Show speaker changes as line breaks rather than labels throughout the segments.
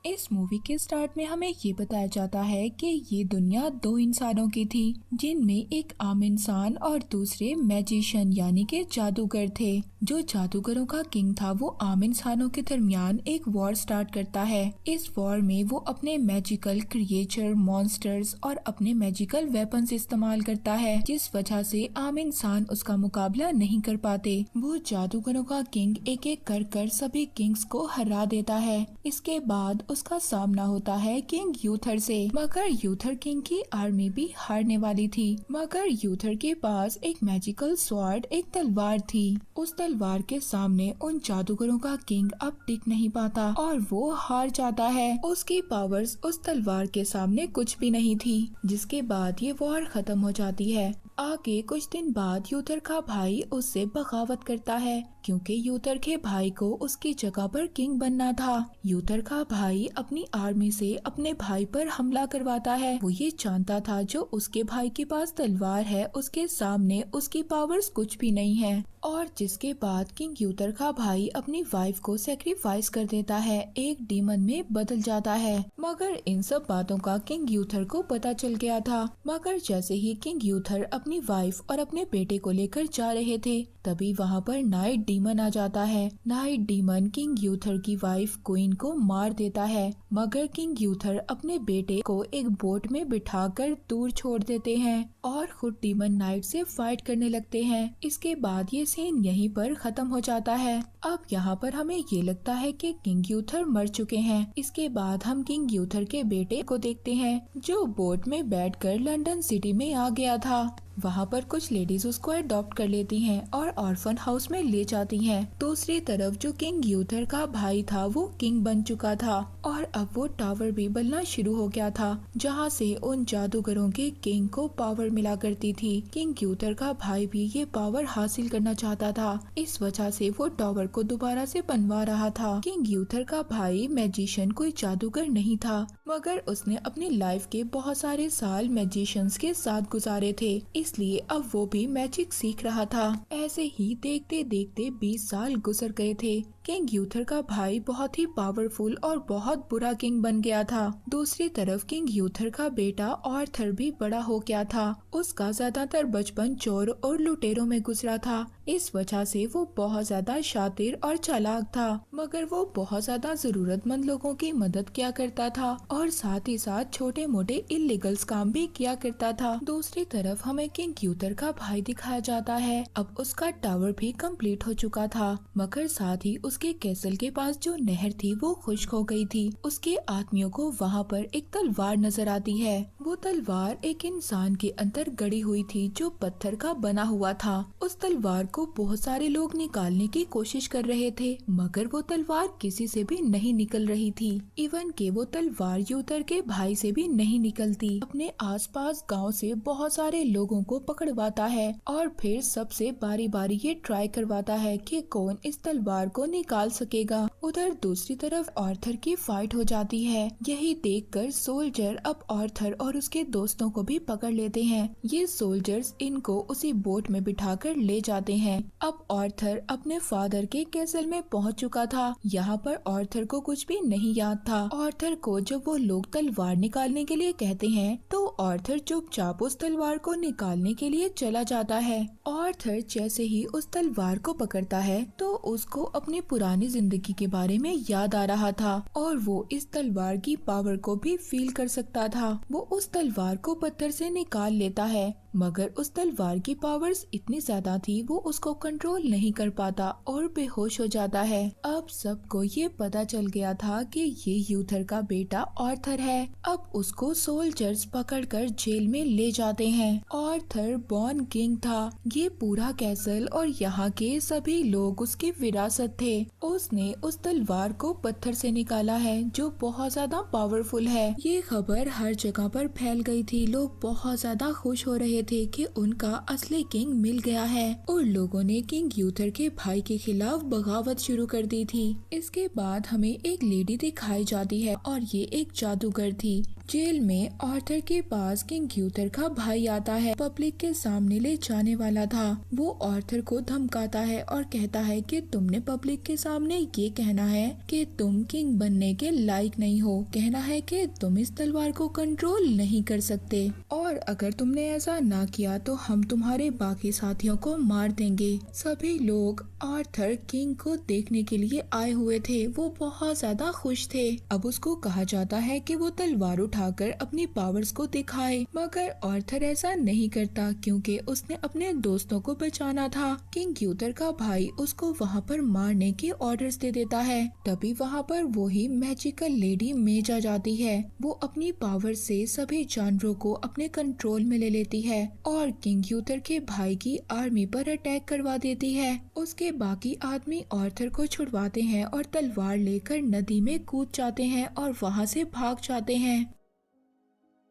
इस मूवी के स्टार्ट में हमें ये बताया जाता है कि ये दुनिया दो इंसानों की थी, जिनमें एक आम इंसान और दूसरे मैजिशियन यानी कि जादूगर थे। जो जादूगरों का किंग था वो आम इंसानों के दरमियान एक वॉर स्टार्ट करता है। इस वॉर में वो अपने मैजिकल क्रिएचर, मॉन्स्टर्स और अपने मैजिकल वेपन्स इस्तेमाल करता है, जिस वजह से आम इंसान उसका मुकाबला नहीं कर पाते। वो जादूगरों का किंग एक एक कर सभी किंग्स को हरा देता है। इसके बाद उसका सामना होता है किंग यूथर से, मगर यूथर किंग की आर्मी भी हारने वाली थी। मगर यूथर के पास एक मैजिकल स्वॉर्ड, एक तलवार थी। उस तलवार के सामने उन जादूगरों का किंग अब टिक नहीं पाता और वो हार जाता है। उसकी पावर्स उस तलवार के सामने कुछ भी नहीं थी, जिसके बाद ये वॉर खत्म हो जाती है। आगे कुछ दिन बाद यूथर का भाई उससे बगावत करता है, क्योंकि यूथर के भाई को उसकी जगह पर किंग बनना था। यूथर का भाई अपनी आर्मी से अपने भाई पर हमला करवाता है। वो ये जानता था जो उसके भाई के पास तलवार है उसके सामने उसकी पावर्स कुछ भी नहीं है, और जिसके बाद किंग यूथर का भाई अपनी वाइफ को सेक्रीफाइस कर देता है, एक डीमन में बदल जाता है। मगर इन सब बातों का किंग यूथर को पता चल गया था। मगर जैसे ही किंग यूथर अपनी वाइफ और अपने बेटे को लेकर जा रहे थे, तभी वहाँ पर नाइट डीमन आ जाता है। नाइट डीमन किंग यूथर की वाइफ क्वीन को मार देता है, मगर किंग यूथर अपने बेटे को एक बोट में बिठाकर दूर छोड़ देते हैं और खुद डीमन नाइट से फाइट करने लगते हैं। इसके बाद ये सीन यहीं पर खत्म हो जाता है। अब यहाँ पर हमें ये लगता है कि किंग यूथर मर चुके हैं। इसके बाद हम किंग यूथर के बेटे को देखते हैं, जो बोट में बैठकर लंदन सिटी में आ गया था। वहाँ पर कुछ लेडीज उसको अडॉप्ट कर लेती हैं और ऑर्फन हाउस में ले जाती हैं। दूसरी तरफ जो किंग यूथर का भाई था वो किंग बन चुका था और अब वो टावर भी बनना शुरू हो गया था, जहाँ से उन जादूगरों के किंग को पावर मिला करती थी। किंग यूथर का भाई भी ये पावर हासिल करना चाहता था, इस वजह से वो टावर को दोबारा से बनवा रहा था। किंग यूथर का भाई मैजिशियन कोई जादूगर नहीं था, मगर उसने अपनी लाइफ के बहुत सारे साल मैजिशियंस के साथ गुजारे थे, इसलिए अब वो भी मैजिक सीख रहा था। ऐसे ही देखते देखते 20 साल गुजर गए थे। किंग यूथर का भाई बहुत ही पावरफुल और बहुत बुरा किंग बन गया था। दूसरी तरफ किंग यूथर का बेटा आर्थर भी बड़ा हो गया था। उसका ज्यादातर बचपन चोर और लुटेरों में गुजरा था, इस वजह से वो बहुत ज्यादा शातिर और चालाक था, मगर वो बहुत ज्यादा जरूरतमंद लोगों की मदद किया करता था और साथ ही साथ छोटे मोटे इलीगल्स काम भी किया करता था। दूसरी तरफ हमें किंग यूथर का भाई दिखाया जाता है। अब उसका टावर भी कंप्लीट हो चुका था, मगर साथ ही उसके कैसल के पास जो नहर थी वो खुश्क हो गई थी। उसके आदमियों को वहाँ पर एक तलवार नजर आती है। वो तलवार एक इंसान के अंदर गड़ी हुई थी जो पत्थर का बना हुआ था। उस तलवार को बहुत सारे लोग निकालने की कोशिश कर रहे थे, मगर वो तलवार किसी से भी नहीं निकल रही थी। इवन के वो तलवार यूथर के भाई से भी नहीं निकलती। अपने आसपास गांव से बहुत सारे लोगों को पकड़वाता है और फिर सबसे बारी बारी ये ट्राई करवाता है कि कौन इस तलवार को निकाल सकेगा। उधर दूसरी तरफ आर्थर की फाइट हो जाती है। यही देखकर सोल्जर अब आर्थर और उसके दोस्तों को भी पकड़ लेते हैं। ये सोल्जर्स इनको उसी बोट में बिठाकर ले जाते हैं। अब आर्थर अपने फादर के कैसल में पहुंच चुका था। यहाँ पर आर्थर को कुछ भी नहीं याद था। आर्थर को जब वो लोग तलवार निकालने के लिए कहते हैं तो आर्थर चुपचाप उस तलवार को निकालने के लिए चला जाता है। आर्थर जैसे ही उस तलवार को पकड़ता है तो उसको अपनी पुरानी जिंदगी के बारे में याद आ रहा था और वो इस तलवार की पावर को भी फील कर सकता था। वो उस तलवार को पत्थर से निकाल लेता है, मगर उस तलवार की पावर्स इतनी ज्यादा थी वो उसको कंट्रोल नहीं कर पाता और बेहोश हो जाता है। अब सबको ये पता चल गया था कि ये यूथर का बेटा आर्थर है। अब उसको सोल्जर्स पकड़कर जेल में ले जाते हैं। आर्थर बॉर्न किंग था। ये पूरा कैसल और यहाँ के सभी लोग उसकी विरासत थे। उसने उस तलवार को पत्थर से निकाला है जो बहुत ज्यादा पावरफुल है। ये खबर हर जगह पर फैल गई थी। लोग बहुत ज्यादा खुश हो रहे थे कि उनका असली किंग मिल गया है और लोगों ने किंग यूथर के भाई के खिलाफ बगावत शुरू कर दी थी। इसके बाद हमें एक लेडी दिखाई जाती है और ये एक जादूगर थी। जेल में आर्थर के पास किंग यूथर का भाई आता है, पब्लिक के सामने ले जाने वाला था। वो आर्थर को धमकाता है और कहता है कि तुमने पब्लिक के सामने ये कहना है कि तुम किंग बनने के लायक नहीं हो, कहना है कि तुम इस तलवार को कंट्रोल नहीं कर सकते और अगर तुमने ऐसा ना किया तो हम तुम्हारे बाकी साथियों को मार देंगे। सभी लोग आर्थर किंग को देखने के लिए आए हुए थे। वो बहुत ज्यादा खुश थे। अब उसको कहा जाता है कि वो तलवार उठाकर अपनी पावर्स को दिखाए, मगर आर्थर ऐसा नहीं करता क्योंकि उसने अपने दोस्तों को बचाना था। किंग यूथर का भाई उसको वहाँ पर मारने के ऑर्डर्स दे देता है। तभी वहाँ पर वही मैजिकल लेडी मेज आ जाती है। वो अपनी पावर से सभी जानवरों को अपने कंट्रोल में ले लेती है और किंग यूथर के भाई की आर्मी पर अटैक करवा देती है। उसके बाकी आदमी आर्थर को छुड़वाते हैं और तलवार लेकर नदी में कूद जाते हैं और वहाँ से भाग जाते हैं।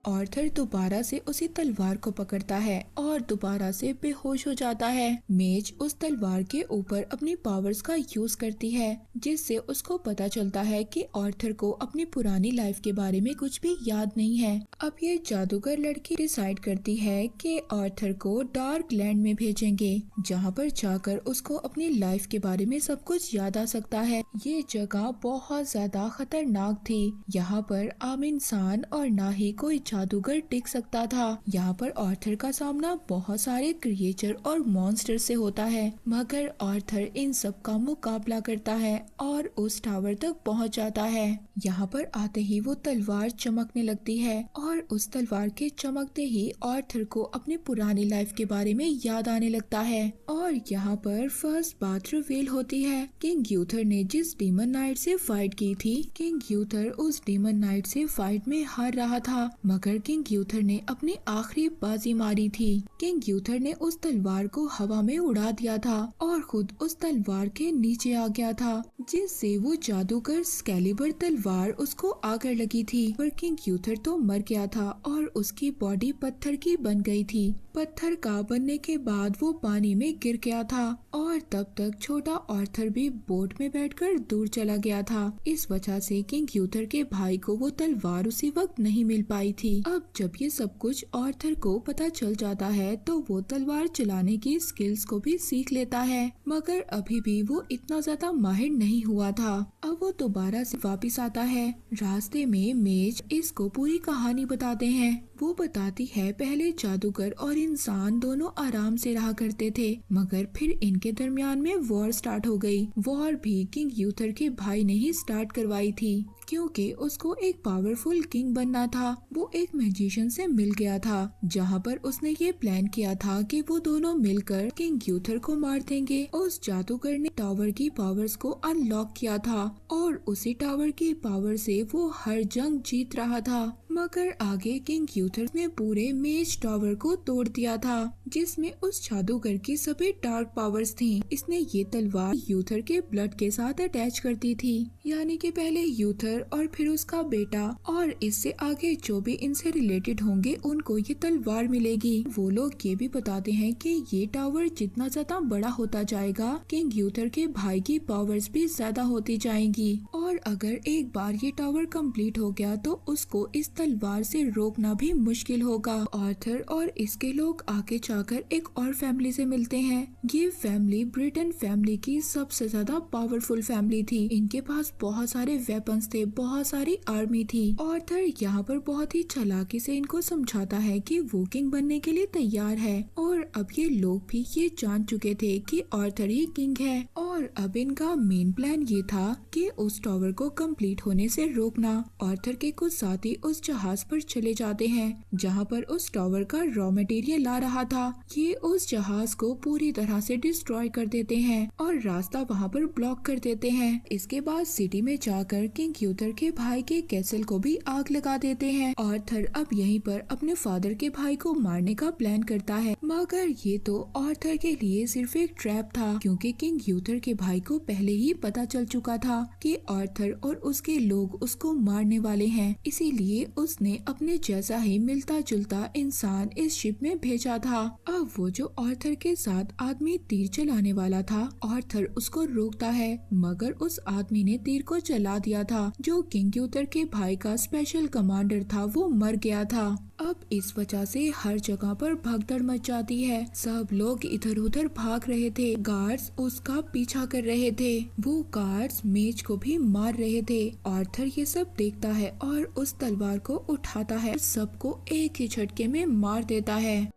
आर्थर दोबारा से उसी तलवार को पकड़ता है और दोबारा से बेहोश हो जाता है। मेज उस तलवार के ऊपर अपनी पावर्स का यूज करती है, जिससे उसको पता चलता है कि आर्थर को अपनी पुरानी लाइफ के बारे में कुछ भी याद नहीं है। अब ये जादूगर लड़की डिसाइड करती है कि आर्थर को डार्क लैंड में भेजेंगे, जहाँ पर जाकर उसको अपनी लाइफ के बारे में सब कुछ याद आ सकता है। ये जगह बहुत ज्यादा खतरनाक थी। यहाँ पर आम इंसान और ना ही कोई जादूगर टिक सकता था। यहाँ पर आर्थर का सामना बहुत सारे क्रिएचर और मॉन्स्टर से होता है, मगर आर्थर इन सब का मुकाबला करता है और उस टावर तक पहुँच जाता है। यहाँ पर आते ही वो तलवार चमकने लगती है और उस तलवार के चमकते ही आर्थर को अपनी पुरानी लाइफ के बारे में याद आने लगता है। और यहाँ पर फर्स्ट बात रिवील होती है। किंग यूथर ने जिस डीमन नाइट से फाइट की थी, किंग यूथर उस डीमन नाइट से फाइट में हार रहा था, मगर किंग यूथर ने अपनी आखिरी बाजी मारी थी। किंग यूथर ने उस तलवार को हवा में उड़ा दिया था और खुद उस तलवार के नीचे आ गया था, जिससे वो जादूगर स्कैलिबर तलवार उसको आकर लगी थी। पर किंग यूथर तो मर गया था और उसकी बॉडी पत्थर की बन गई थी। पत्थर का बनने के बाद वो पानी में गिर गया था और तब तक छोटा आर्थर भी बोट में बैठकर दूर चला गया था। इस वजह से किंग यूथर के भाई को वो तलवार उसी वक्त नहीं मिल पाई थी। अब जब ये सब कुछ आर्थर को पता चल जाता है तो वो तलवार चलाने की स्किल्स को भी सीख लेता है, मगर अभी भी वो इतना ज्यादा माहिर नहीं हुआ था। अब वो दोबारा से वापिस आता है। रास्ते में मेज इसको पूरी कहानी बताते हैं। वो बताती है पहले जादूगर और इंसान दोनों आराम से रहा करते थे, मगर फिर इनके दरमियान में वॉर स्टार्ट हो गई। वॉर भी किंग यूथर के भाई ने ही स्टार्ट करवाई थी, क्योंकि उसको एक पावरफुल किंग बनना था। वो एक मैजिशियन से मिल गया था, जहाँ पर उसने ये प्लान किया था कि वो दोनों मिलकर किंग यूथर को मार देंगे। उस जादूगर ने टावर की पावर्स को अनलॉक किया था और उसी टावर की पावर से वो हर जंग जीत रहा था, मगर आगे किंग यूथर ने पूरे मेज टावर को तोड़ दिया था, जिसमें उस जादूगर की सभी डार्क पावर्स थी। इसने ये तलवार यूथर के ब्लड के साथ अटैच कर दी थी, यानी कि पहले यूथर और फिर उसका बेटा और इससे आगे जो भी इनसे रिलेटेड होंगे उनको ये तलवार मिलेगी। वो लोग ये भी बताते हैं कि ये टावर जितना ज्यादा बड़ा होता जाएगा, किंग यूथर के भाई की पावर्स भी ज्यादा होती जाएंगी और अगर एक बार ये टावर कंप्लीट हो गया तो उसको इस तलवार से रोकना भी मुश्किल होगा। आर्थर और इसके लोग आगे जाकर एक और फैमिली से मिलते हैं। ये फैमिली ब्रिटेन फैमिली की सबसे ज्यादा पावरफुल फैमिली थी। इनके पास बहुत सारे वेपन्स थे, बहुत सारी आर्मी थी। आर्थर यहाँ पर बहुत ही चालाकी से इनको समझाता है कि वो किंग बनने के लिए तैयार है और अब ये लोग भी ये जान चुके थे कि आर्थर ही किंग है और अब इनका मेन प्लान ये था कि उस टावर को कंप्लीट होने से रोकना। आर्थर के कुछ साथी उस जहाज पर चले जाते हैं जहाँ पर उस टावर का रॉ मटेरियल ला रहा था। ये उस जहाज को पूरी तरह से डिस्ट्रॉय कर देते हैं और रास्ता वहाँ पर ब्लॉक कर देते हैं। इसके बाद सिटी में जाकर किंग यूथर के भाई के कैसल को भी आग लगा देते हैं। आर्थर अब यहीं पर अपने फादर के भाई को मारने का प्लान करता है, मगर ये तो आर्थर के लिए सिर्फ एक ट्रैप था, क्योंकि किंग यूथर के भाई को पहले ही पता चल चुका था कि आर्थर और उसके लोग उसको मारने वाले हैं, इसीलिए उसने अपने जैसा ही मिलता जुलता इंसान इस शिप में भेजा था। अब वो जो आर्थर के साथ आदमी तीर चलाने वाला था, आर्थर उसको रोकता है, मगर उस आदमी ने तीर को चला दिया था। जो किंग ग्यूथर के भाई का स्पेशल कमांडर था वो मर गया था। अब इस वजह से हर जगह पर भगदड़ मच जाती है। सब लोग इधर उधर भाग रहे थे, गार्ड्स उसका पीछा कर रहे थे, वो गार्ड्स मेज को भी मार रहे थे। आर्थर ये सब देखता है और उस तलवार को उठाता है, सबको एक ही झटके में मार देता है।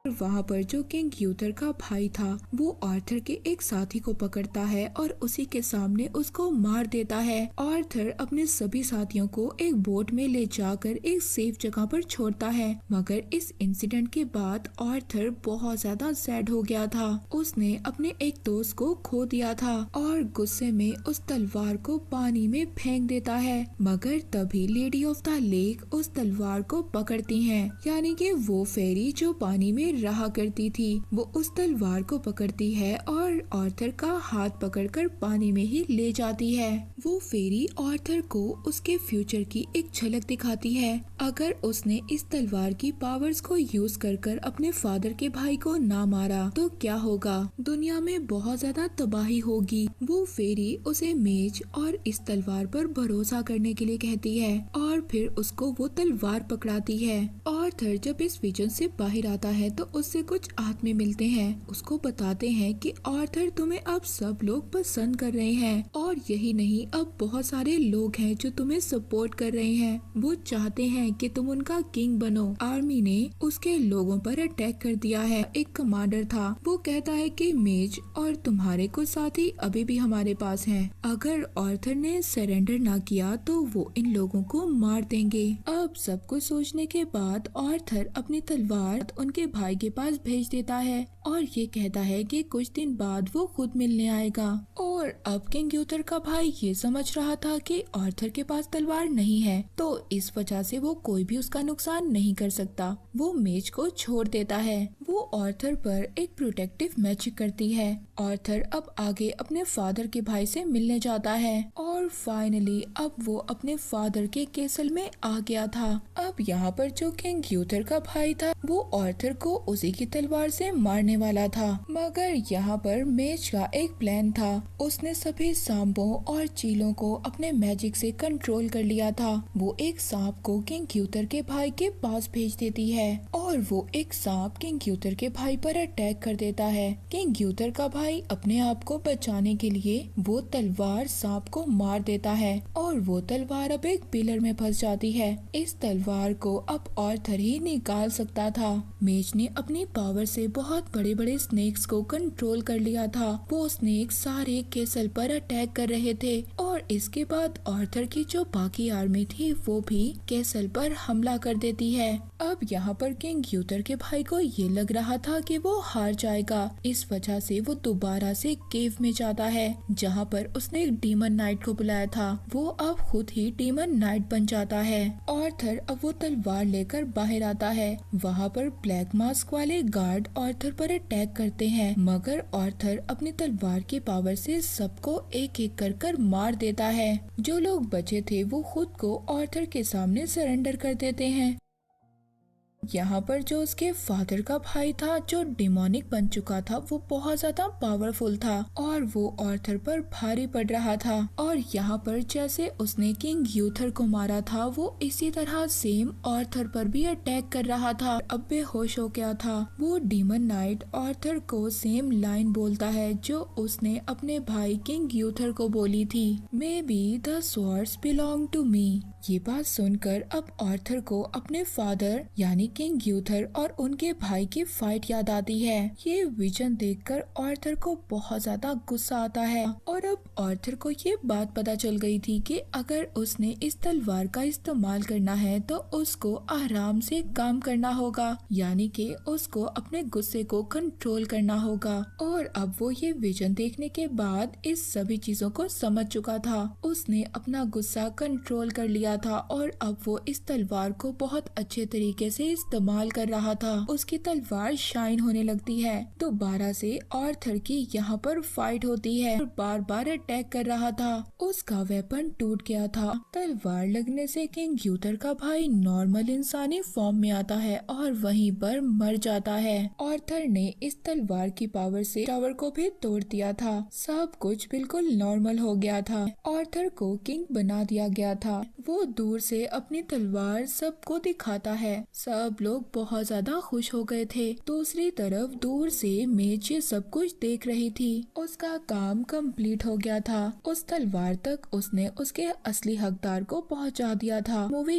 वहाँ पर जो किंग ग्यूथर का भाई था वो आर्थर के एक साथी को पकड़ता है और उसी के सामने उसको मार देता है। आर्थर अपने सभी साथियों को एक बोट में ले जाकर एक सेफ जगह पर छोड़ता है, मगर इस इंसिडेंट के बाद आर्थर बहुत ज्यादा सैड हो गया था। उसने अपने एक दोस्त को खो दिया था और गुस्से में उस तलवार को पानी में फेंक देता है, मगर तभी लेडी ऑफ द लेक उस तलवार को पकड़ती है, यानी कि वो फेरी जो पानी में रहा करती थी वो उस तलवार को पकड़ती है और आर्थर का हाथ पकड़कर पानी में ही ले जाती है। वो फेरी आर्थर को उसके फ्यूचर की एक झलक दिखाती है। अगर उसने इस तलवार की पावर्स को यूज कर अपने फादर के भाई को ना मारा तो क्या होगा, दुनिया में बहुत ज्यादा तबाही होगी। वो फेरी उसे मेज और इस तलवार पर भरोसा करने के लिए कहती है और फिर उसको वो तलवार पकड़ाती है। आर्थर जब इस विजन से बाहर आता है तो उससे कुछ आदमी मिलते हैं, उसको बताते हैं कि आर्थर तुम्हें अब सब लोग पसंद कर रहे हैं और यही नहीं, अब बहुत सारे लोग हैं जो तुम्हें सपोर्ट कर रहे हैं, वो चाहते हैं कि तुम उनका किंग बनो। आर्मी ने उसके लोगों पर अटैक कर दिया है। एक कमांडर था, वो कहता है कि मेज और तुम्हारे कुछ साथी अभी भी हमारे पास हैं, अगर आर्थर ने सरेंडर ना किया तो वो इन लोगों को मार देंगे। अब सब कुछ सोचने के बाद आर्थर अपनी तलवार उनके भाई के पास भेज देता है और ये कहता है कि कुछ दिन बाद वो खुद मिलने आएगा। और अब किंग ग्यूथर का भाई ये समझ रहा था कि आर्थर के पास तलवार नहीं है, तो इस वजह से वो कोई भी उसका नुकसान नहीं कर सकता। वो मेज को छोड़ देता है। वो आर्थर पर एक प्रोटेक्टिव मैजिक करती है। आर्थर अब आगे अपने फादर के भाई से मिलने जाता है और फाइनली अब वो अपने फादर के केसल में आ गया था। अब यहाँ पर जो किंग ग्यूथर का भाई था वो आर्थर को उसी की तलवार से मारने वाला था, मगर यहाँ पर मेज का एक प्लान था। उसने सभी सांपों और चीलों को अपने मैजिक से कंट्रोल कर लिया था। वो एक सांप को किंग ग्यूथर के भाई के पास भेज देती है और वो एक सांप किंग ग्यूथर के भाई पर अटैक कर देता है। किंग ग्यूथर का भाई अपने आप को बचाने के लिए वो तलवार सांप को मार देता है और वो तलवार अब एक पिलर में फंस जाती है। इस तलवार को अब आर्थर ही निकाल सकता था। मेज ने अपनी पावर से बहुत बड़े बड़े स्नेक्स को कंट्रोल कर लिया था। वो स्नेक सारे केसल पर अटैक कर रहे थे और इसके बाद आर्थर की जो बाकी आर्मी थी वो भी केसल पर हमला कर देती है। अब यहाँ पर किंग ग्यूथर के भाई को ये लग रहा था कि वो हार जाएगा, इस वजह से वो दोबारा से केव में जाता है जहाँ पर उसने एक डीमन नाइट को बुलाया था। वो अब खुद ही डीमन नाइट बन जाता है। आर्थर अब वो तलवार लेकर बाहर आता है। वहाँ पर ब्लैक मास्क वाले गार्ड आर्थर पर अटैक करते हैं, मगर आर्थर अपनी तलवार की पावर से सबको एक एक कर मार देता है। जो लोग बचे थे वो खुद को आर्थर के सामने सरेंडर कर देते हैं। यहाँ पर जो उसके फादर का भाई था जो डिमोनिक बन चुका था वो बहुत ज्यादा पावरफुल था और वो आर्थर पर भारी पड़ रहा था। और यहाँ पर जैसे उसने किंग ग्यूथर को मारा था वो इसी तरह सेम आर्थर पर भी अटैक कर रहा था। अब बेहोश हो गया था। वो डीमन नाइट आर्थर को सेम लाइन बोलता है जो उसने अपने भाई किंग ग्यूथर को बोली थी, maybe the swords belong to me. ये बात सुनकर अब आर्थर को अपने फादर यानी किंग ग्यूथर और उनके भाई की फाइट याद आती है। ये विजन देखकर आर्थर को बहुत ज्यादा गुस्सा आता है और अब आर्थर को ये बात पता चल गई थी कि अगर उसने इस तलवार का इस्तेमाल करना है तो उसको आराम से काम करना होगा, यानी कि उसको अपने गुस्से को कंट्रोल करना होगा। और अब वो ये विजन देखने के बाद इस सभी चीजों को समझ चुका था। उसने अपना गुस्सा कंट्रोल कर लिया था और अब वो इस तलवार को बहुत अच्छे तरीके से इस्तेमाल कर रहा था। उसकी तलवार शाइन होने लगती है। दोबारा से आर्थर की यहाँ पर फाइट होती है और बार बार अटैक कर रहा था। उसका वेपन टूट गया था। तलवार लगने से किंग यूथर का भाई नॉर्मल इंसानी फॉर्म में आता है और वहीं पर मर जाता है। आर्थर ने इस तलवार की पावर से टावर को भी तोड़ दिया था। सब कुछ बिल्कुल नॉर्मल हो गया था। आर्थर को किंग बना दिया गया था। वो दूर से अपनी तलवार सबको दिखाता है। सब लोग बहुत ज्यादा खुश हो गए थे। दूसरी तरफ दूर से मेज ये सब कुछ देख रही थी। उसका काम कंप्लीट हो गया था। उस तलवार तक उसने उसके असली हकदार को पहुंचा दिया था। मूवी